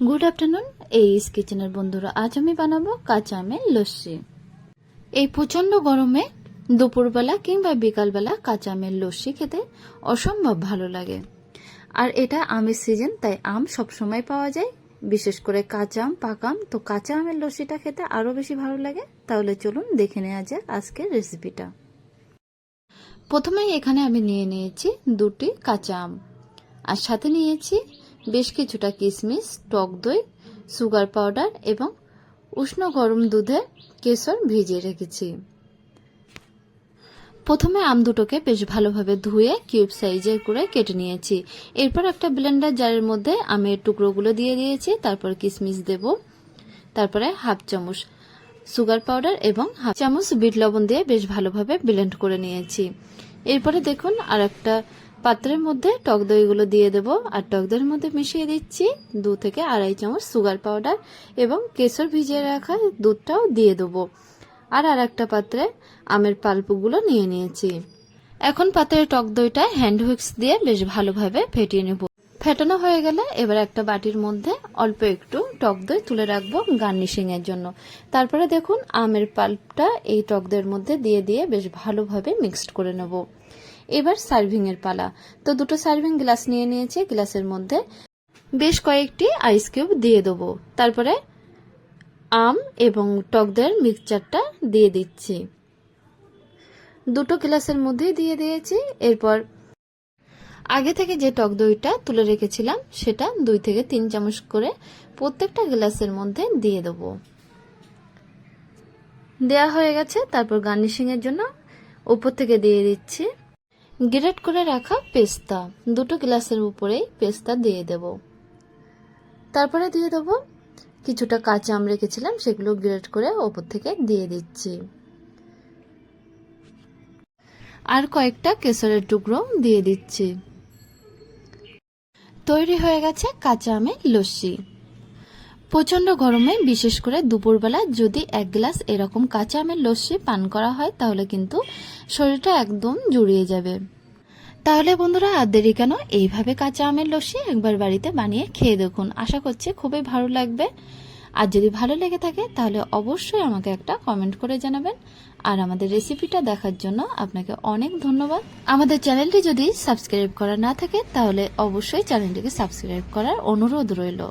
Good afternoon এইস কিচেনের বন্ধুরা, আজ আমি বানাবো কাঁচা আমের লস্যি। এই প্রচন্ড গরমে দুপুরবেলা কিংবা বিকালবেলা কাঁচা আমের লস্যি খেতে অসম্ভব ভালো লাগে। আর এটা আমের সিজন, তাই আম সবসময় পাওয়া যায়, বিশেষ করে কাঁচা আম, পাকা আম। তো কাঁচা আমের লস্যিটা খেতে আরও বেশি ভালো লাগে। তাহলে চলুন দেখে নেওয়া যাক আজকের রেসিপিটা। প্রথমেই এখানে আমি নিয়ে নিয়েছি 2টি কাঁচা আম, আর সাথে নিয়েছি বেশ কিছুটা কিশমিশ, টক দই, সুগার পাউডার এবং উষ্ণ গরম দুধে কেশর ভিজিয়ে রেখেছি। প্রথমে আম দুটোকে বেশ ভালোভাবে ধুয়ে কিউব সাইজের করে কেটে নিয়েছি। এরপর একটা ব্লেন্ডার জারের মধ্যে আমের টুকরোগুলো দিয়ে দিয়েছি। তারপর কিশমিশ দেব, তারপরে হাফ চামচ সুগার পাউডার এবং হাফ চামচ বিট লবণ দিয়ে বেশ ভালোভাবে ব্লেন্ড করে নিয়েছি। এরপরে দেখুন আর একটা পাত্রের মধ্যে টক দইগুলো দিয়ে দেব, আর টক দইয়ের মধ্যে মিশিয়ে দিচ্ছি 2 থেকে আড়াই চামচ সুগার পাউডার এবং কেশর ভিজিয়ে রাখা দুধটাও দিয়ে দেবো। আর একটা পাত্রে আমের পাল্পগুলো নিয়ে নিয়েছি। এখন পাত্রের টক দইটা হ্যান্ড হুইক্স দিয়ে বেশ ভালোভাবে ফেটিয়ে নেব। ফেটানো হয়ে গেলে এবার একটা বাটির মধ্যে অল্প একটু টক দই তুলে রাখবো গার্নিশিং এর জন্য। তারপরে দেখুন আমের পাল্পটা এই টক দইয়ের মধ্যে দিয়ে দিয়ে বেশ ভালোভাবে মিক্সড করে নেব। এবার সার্ভিং এর পালা। তো 2টো সার্ভিং গ্লাস নিয়ে নিয়েছি, গ্লাসের মধ্যে বেশ কয়েকটি আইস কিউব দিয়ে দেবো। তারপরে আম এবং টক দইয়ের মিক্সচারটা দিয়ে দিচ্ছি। 2টো গ্লাসের মধ্যেই দিয়ে দিয়েছি। এরপর আগে থেকে যে টক দইটা তুলে রেখেছিলাম সেটা 2 থেকে 3 চামচ করে প্রত্যেকটা গ্লাসের মধ্যে দিয়ে দেবো। দেয়া হয়ে গেছে। তারপর গার্নিশিং এর জন্য উপর থেকে দিয়ে দিচ্ছি গ্রেট করে রাখা পেস্তা। 2টো গ্লাসের উপরেই পেস্তা দিয়ে দেব। তারপরে দিয়ে দেব কিছুটা কাঁচা আম রেখেছিলাম, সেগুলো গ্রেট করে উপর থেকে দিয়ে দিচ্ছি। আর কয়েকটা কেশরের টুকরো দিয়ে দিচ্ছি। তৈরি হয়ে গেছে কাঁচা আমের লস্যি। প্রচন্ড গরমে বিশেষ করে দুপুরবেলা যদি 1 গ্লাস এরকম কাঁচা আমের লস্যি পান করা হয় তাহলে কিন্তু শরীরটা একদম জুড়িয়ে যাবে। তাহলে বন্ধুরা আর দেরি কেন, এইভাবে কাঁচা আমের লস্যি একবার বাড়িতে বানিয়ে খেয়ে দেখুন। আশা করছি খুবই ভালো লাগবে। আর যদি ভালো লেগে থাকে তাহলে অবশ্যই আমাকে একটা কমেন্ট করে জানাবেন। আর আমাদের রেসিপিটা দেখার জন্য আপনাকে অনেক ধন্যবাদ। আমাদের চ্যানেলটি যদি সাবস্ক্রাইব করা না থাকে তাহলে অবশ্যই চ্যানেলটিকে সাবস্ক্রাইব করার অনুরোধ রইল।